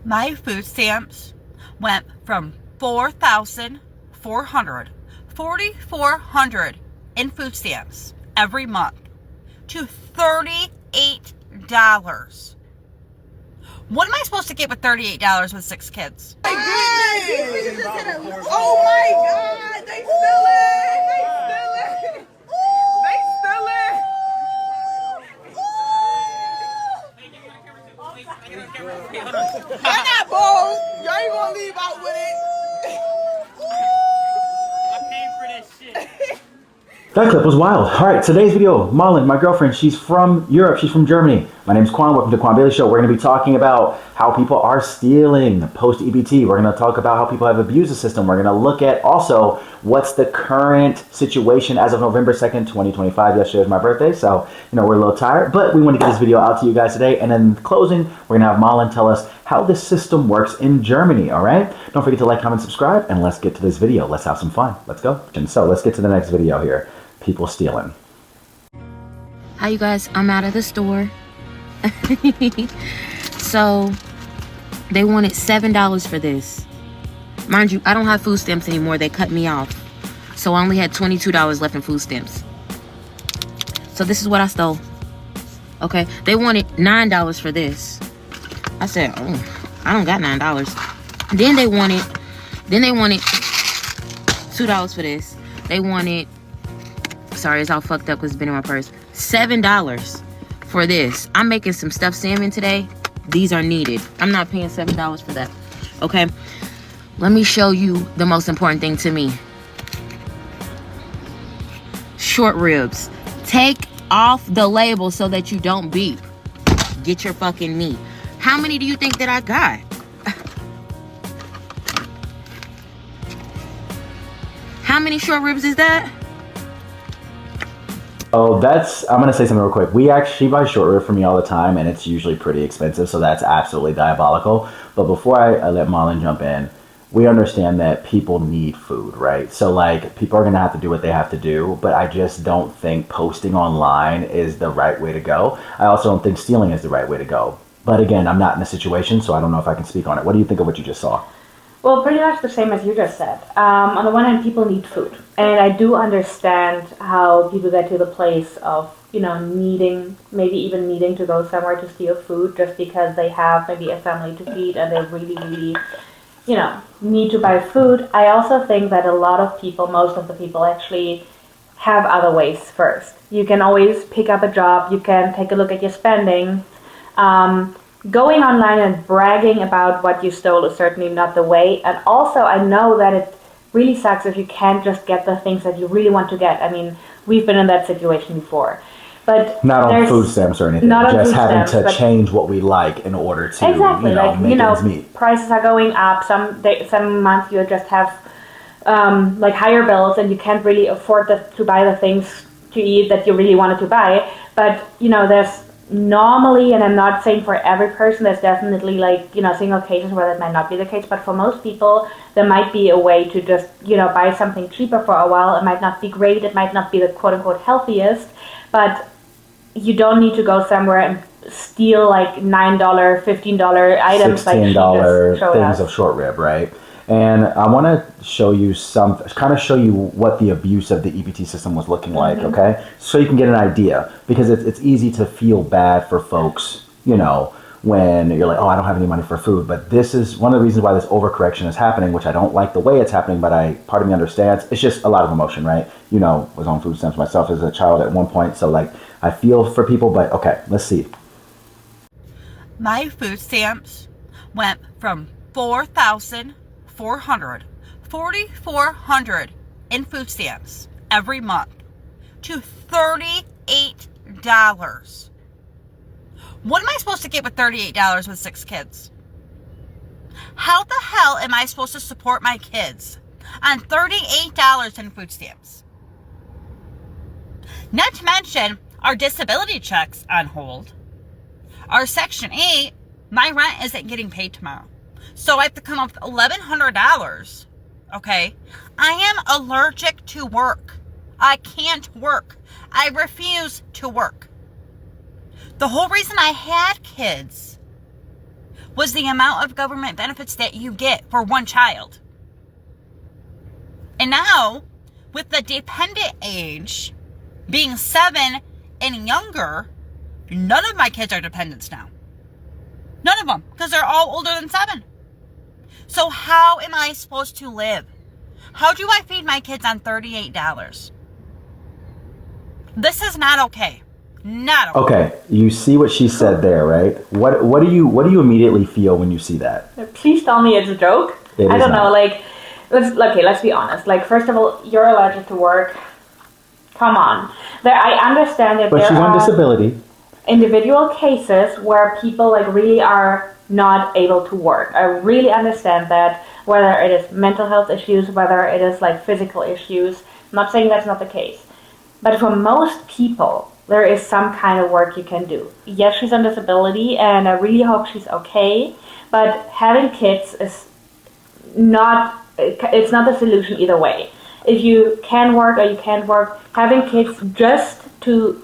My food stamps went from $4,400 in food stamps every month to $38. What am I supposed to get with $38 with 6 kids? Oh my goodness! Oh my God! They stole it! They stole it! They stole it! I'm not bold. Y'all ain't gonna leave out with it. I paid for this shit. That clip was wild. All right, today's video, Marlon, my girlfriend, she's from Europe. She's from Germany. My name's Quan. Welcome to Quan Bailey Show. We're going to be talking about how people are stealing post-EBT. We're going to talk about how people have abused the system. We're going to look at also what's the current situation as of November 2nd, 2025. Yesterday was my birthday, so, we're a little tired. But we want to get this video out to you guys today. And then in closing, we're going to have Marlon tell us how this system works in Germany, all right? Don't forget to like, comment, subscribe, and let's get to this video. Let's have some fun. Let's go. And so let's get to the next video here. People stealing. Hi you guys, I'm out of the store. So they wanted $7 for this. Mind you, I don't have food stamps anymore. They cut me off. So I only had $22 left in food stamps. So this is what I stole. Okay, they wanted $9 for this. I said, oh, I don't got $9. Then they wanted $2 for this. They wanted, sorry, it's all fucked up because it's been in my purse. $7 for this. I'm making some stuffed salmon today. These are needed. I'm not paying $7 for that. Okay. Let me show you the most important thing to me. Short ribs. Take off the label so that you don't beep. Get your fucking meat. How many do you think that I got? How many short ribs is that? Oh, I'm going to say something real quick. She buys short rib for me all the time, and it's usually pretty expensive, so that's absolutely diabolical. But before I let Marlon jump in, we understand that people need food, right? So, people are going to have to do what they have to do, but I just don't think posting online is the right way to go. I also don't think stealing is the right way to go. But again, I'm not in a situation, so I don't know if I can speak on it. What do you think of what you just saw? Well, pretty much the same as you just said. On the one hand, people need food. And I do understand how people get to the place of, maybe even needing to go somewhere to steal food just because they have maybe a family to feed and they really, really, need to buy food. I also think that a lot of people, most of the people actually have other ways first. You can always pick up a job. You can take a look at your spending. Going online and bragging about what you stole is certainly not the way. And also, I know that it really sucks if you can't just get the things that you really want to get. I mean, we've been in that situation before. But not on food stamps or anything. Just having to change what we like in order to, make ends meet. Prices are going up. Some months you just have higher bills and you can't really afford to buy the things to eat that you really wanted to buy. But, there's normally, and I'm not saying for every person, there's definitely single cases where that might not be the case, but for most people there might be a way to just buy something cheaper for a while. It might not be great, it might not be the quote-unquote healthiest, but you don't need to go somewhere and steal $9, $15 items, $16 things of short rib, right? And I want to show you what the abuse of the EBT system was looking like, okay? So you can get an idea, because it's easy to feel bad for folks, when you're like, oh, I don't have any money for food. But this is one of the reasons why this overcorrection is happening, which I don't like the way it's happening, but part of me understands. It's just a lot of emotion, right? Was on food stamps myself as a child at one point, so I feel for people, but okay, let's see. My food stamps went from $4,400 in food stamps every month to $38. What am I supposed to get with $38 with 6 kids? How the hell am I supposed to support my kids on $38 in food stamps? Not to mention our disability checks on hold. Our Section 8, my rent isn't getting paid tomorrow. So I have to come up with $1,100. Okay? I am allergic to work. I can't work. I refuse to work. The whole reason I had kids was the amount of government benefits that you get for one child. And now, with the dependent age being 7 and younger, none of my kids are dependents now. None of them, because they're all older than 7. So how am I supposed to live? How do I feed my kids on $38? This is not okay. Not okay. Okay, you see what she said there, right? What do you immediately feel when you see that? Please tell me it's a joke. It I is don't know. not. Like, let's be honest. Like, first of all, you're allergic to work. Come on. I understand that But there she's on are disability. individual cases where people like really are not able to work. I really understand that, whether it is mental health issues, whether it is like physical issues. I'm not saying that's not the case. But for most people, there is some kind of work you can do. Yes, she's on disability, and I really hope she's okay. But having kids is it's not the solution either way. If you can work or you can't work, having kids just to,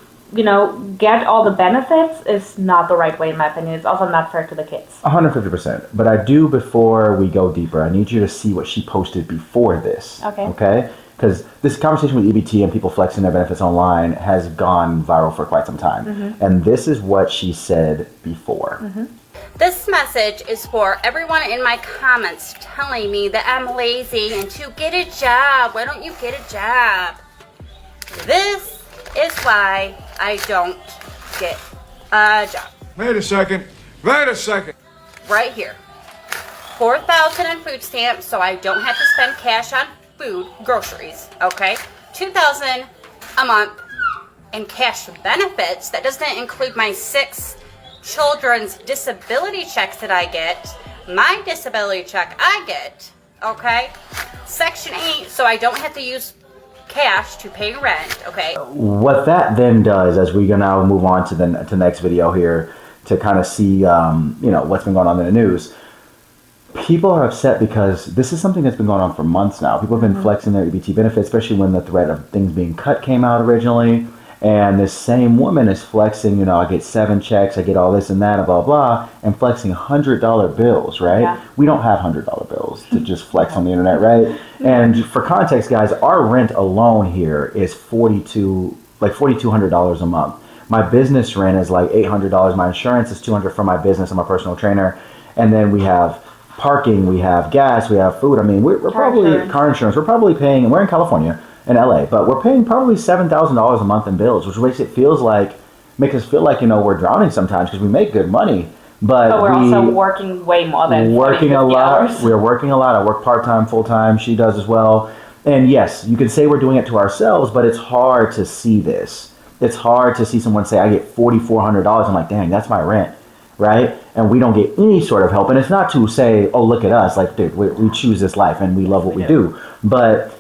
get all the benefits is not the right way in my opinion. It's also not fair to the kids. 150%. But I do, before we go deeper, I need you to see what she posted before this. Okay? Because this conversation with EBT and people flexing their benefits online has gone viral for quite some time. Mm-hmm. And this is what she said before. Mm-hmm. This message is for everyone in my comments telling me that I'm lazy and to get a job. Why don't you get a job? This is why I don't get a job. Wait a second. Right here. $4,000 in food stamps so I don't have to spend cash on food, groceries, okay? $2,000 a month in cash benefits. That doesn't include my 6 children's disability checks that I get. My disability check I get, okay? Section 8, so I don't have to use cash to pay rent, okay? What that then does, as we now move on to the next video here, to kind of see, what's been going on in the news. People are upset because this is something that's been going on for months now. People have been flexing their EBT benefits, especially when the threat of things being cut came out originally. And this same woman is flexing, I get 7 checks, I get all this and that, and blah, blah, and flexing $100 bills, right? Yeah. We don't have $100 bills to just flex on the internet, right? And for context, guys, our rent alone here is $4,200 a month. My business rent is like $800. My insurance is $200 for my business. I'm a personal trainer. And then we have parking, we have gas, we have food. I mean, we're probably, car insurance, we're probably paying, and we're in California, in LA, but we're paying probably $7,000 a month in bills, which makes us feel like, we're drowning sometimes because we make good money. But we're also working way more than working a lot. hours. We're working a lot. I work part-time, full-time. She does as well. And yes, you can say we're doing it to ourselves, but it's hard to see this. It's hard to see someone say, I get $4,400. I'm like, dang, that's my rent, right? And we don't get any sort of help. And it's not to say, oh, look at us. Like, dude, we choose this life and we love what we do. But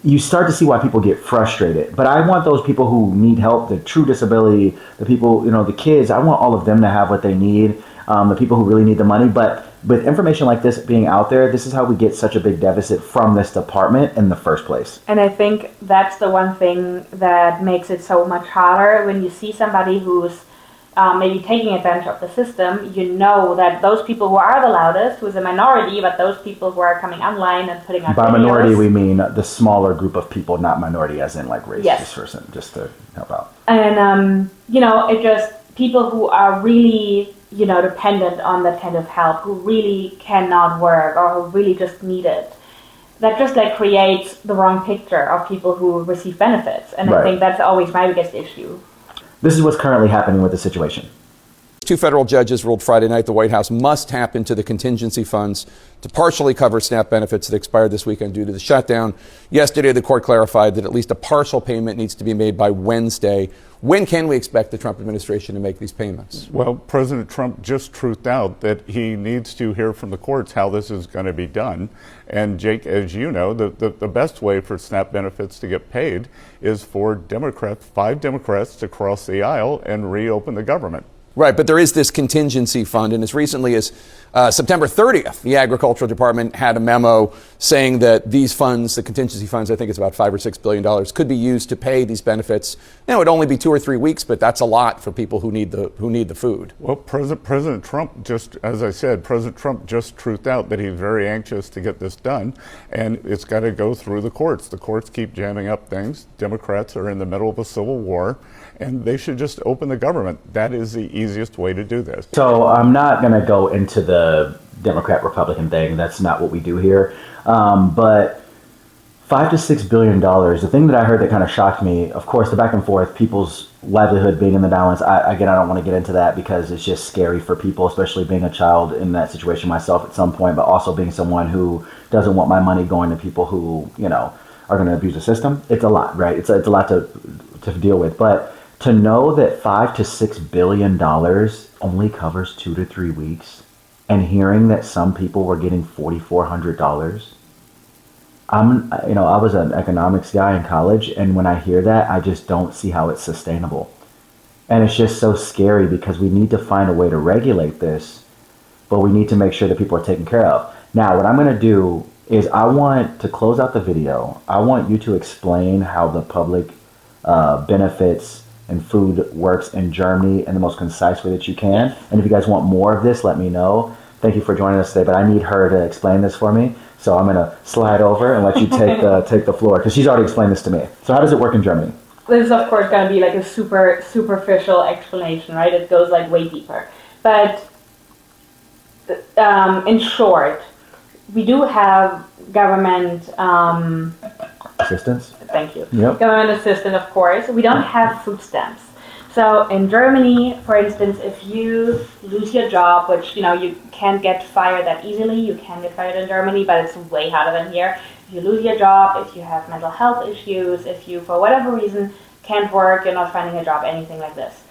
you start to see why people get frustrated. But I want those people who need help, the true disability, the people, the kids, I want all of them to have what they need, the people who really need the money. But with information like this being out there, this is how we get such a big deficit from this department in the first place. And I think that's the one thing that makes it so much harder when you see somebody who's maybe taking advantage of the system. That those people who are the loudest, who's a minority, but those people who are coming online and putting on By videos, minority, we mean the smaller group of people, not minority as in like race, yes. just to help out. And, it just, people who are really, dependent on that kind of help, who really cannot work or who really just need it. That just creates the wrong picture of people who receive benefits. And I think that's always my biggest issue. This is what's currently happening with the situation. 2 federal judges ruled Friday night the White House must tap into the contingency funds to partially cover SNAP benefits that expired this weekend due to the shutdown. Yesterday, the court clarified that at least a partial payment needs to be made by Wednesday. When can we expect the Trump administration to make these payments? Well, President Trump just truthed out that he needs to hear from the courts how this is going to be done. And Jake, as you know, the best way for SNAP benefits to get paid is for 5 Democrats to cross the aisle and reopen the government. Right, but there is this contingency fund, and as recently as September 30th, the Agricultural Department had a memo saying that these funds, the contingency funds, I think it's about $5 or $6 billion, could be used to pay these benefits. You know, it'd only be 2 or 3 weeks, but that's a lot for people who need the food. Well, President Trump just, as I said, President Trump just truthed out that he's very anxious to get this done, and it's got to go through the courts. The courts keep jamming up things. Democrats are in the middle of a civil war, and they should just open the government. That is the easiest way to do this. So I'm not going to go into the Democrat-Republican thing. That's not what we do here. But $5 to $6 billion, the thing that I heard that kind of shocked me, of course, the back and forth, people's livelihood being in the balance. I don't want to get into that because it's just scary for people, especially being a child in that situation myself at some point, but also being someone who doesn't want my money going to people who, you know, are going to abuse the system. It's a lot, right? It's a lot to deal with. But to know that $5 to $6 billion only covers 2 to 3 weeks, and hearing that some people were getting $4,400, I was an economics guy in college, and when I hear that, I just don't see how it's sustainable. And it's just so scary because we need to find a way to regulate this, but we need to make sure that people are taken care of. Now, what I'm going to do is I want to close out the video. I want you to explain how the public benefits and food works in Germany in the most concise way that you can. And if you guys want more of this, let me know. Thank you for joining us today, but I need her to explain this for me. So I'm going to slide over and let you take the floor, because she's already explained this to me. So how does it work in Germany? This is, of course, going to be like a super superficial explanation, right? It goes like way deeper. But in short, we do have government assistance. Thank you. Yep. Government assistance, of course. We don't have food stamps. So in Germany, for instance, if you lose your job, which, you know, you can't get fired that easily, you can get fired in Germany, but it's way harder than here. If you lose your job, if you have mental health issues, if you, for whatever reason, can't work, you're not finding a job, anything like this,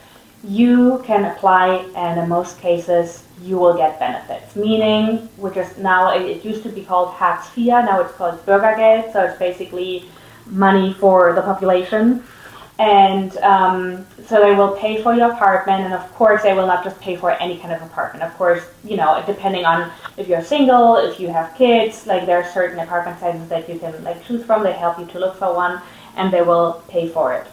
you can apply, and in most cases, you will get benefits. Meaning, which is now, it used to be called Hartz IV, now it's called Bürgergeld, so it's basically money for the population. And so they will pay for your apartment, and of course they will not just pay for any kind of apartment. Of course, you know, depending on if you're single, if you have kids, like there are certain apartment sizes that you can like choose from. They help you to look for one, and they will pay for it.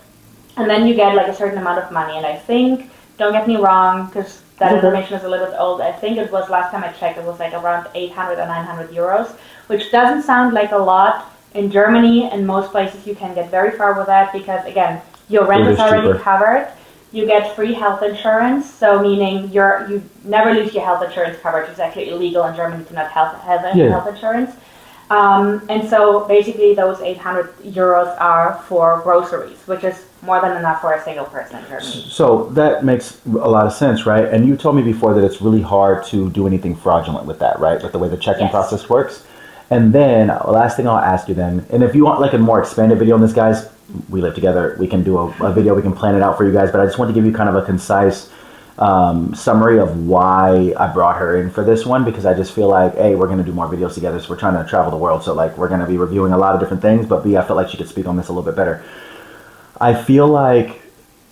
And then you get like a certain amount of money. And I think, don't get me wrong, because that information is a little bit old. I think it was, last time I checked, it was like around 800 or 900 euros, which doesn't sound like a lot. In Germany, in most places, you can get very far with that because, again, your rent is already covered. You get free health insurance, so meaning you never lose your health insurance coverage. It's actually illegal in Germany to not have health insurance. And so basically those 800 euros are for groceries, which is more than enough for a single person in Germany. So that makes a lot of sense, right? And you told me before that it's really hard to do anything fraudulent with that, right? With the way the checking process works. And then, last thing I'll ask you then, and if you want like a more expanded video on this, guys, we live together, we can do a video, we can plan it out for you guys, but I just want to give you kind of a concise summary of why I brought her in for this one, because I just feel like, A, we're going to do more videos together, so we're trying to travel the world, so like we're going to be reviewing a lot of different things, but B, I felt like she could speak on this a little bit better. I feel like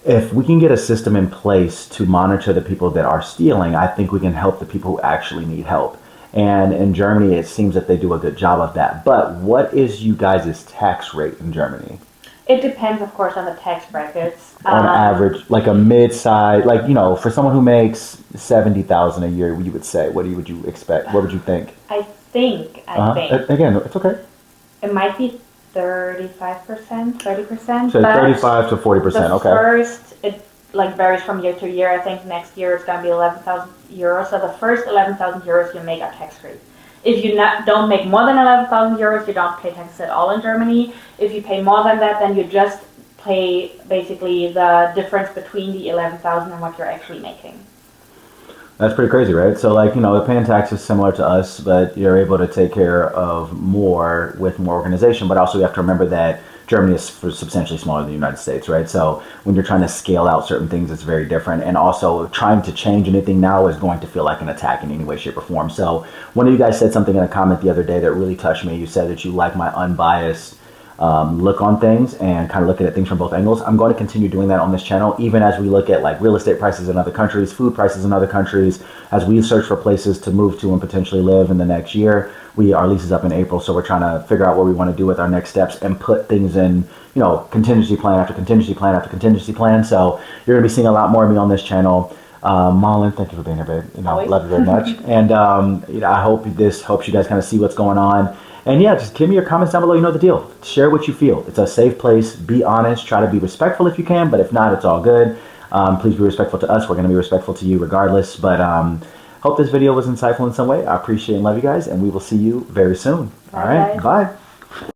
if we can get a system in place to monitor the people that are stealing, I think we can help the people who actually need help. And in Germany, it seems that they do a good job of that. But what is you guys' tax rate in Germany? It depends, of course, on the tax brackets. On average, like a mid-size, like, you know, for someone who makes $70,000 a year, you would say, would you expect? What would you think? I think. Again, it's okay. It might be 35%, 30%. So 35 to 40%, okay. First, it like varies from year to year. I think next year it's going to be 11,000 euros. So the first 11,000 euros you make are tax-free. If you don't make more than 11,000 euros, you don't pay taxes at all in Germany. If you pay more than that, then you just pay basically the difference between the 11,000 and what you're actually making. That's pretty crazy, right? So, like, you know, the paying taxes similar to us, but you're able to take care of more with more organization. But also you have to remember that Germany is substantially smaller than the United States, right? So when you're trying to scale out certain things, it's very different. And also trying to change anything now is going to feel like an attack in any way, shape, or form. So one of you guys said something in a comment the other day that really touched me. You said that you like my unbiased look on things and kind of look at things from both angles. I'm going to continue doing that on this channel, even as we look at like real estate prices in other countries, food prices in other countries, as we search for places to move to and potentially live in the next year. Our lease is up in April, so we're trying to figure out what we want to do with our next steps and put things in, you know, contingency plan after contingency plan after contingency plan. So you're going to be seeing a lot more of me on this channel. Marlon, thank you for being here, babe. You know, Always. love you very much. And you know, I hope this helps you guys kind of see what's going on. And yeah, just give me your comments down below. You know the deal. Share what you feel. It's a safe place. Be honest. Try to be respectful if you can, but if not, it's all good. Please be respectful to us. We're going to be respectful to you regardless. But hope this video was insightful in some way. I appreciate and love you guys, and we will see you very soon. All right, bye.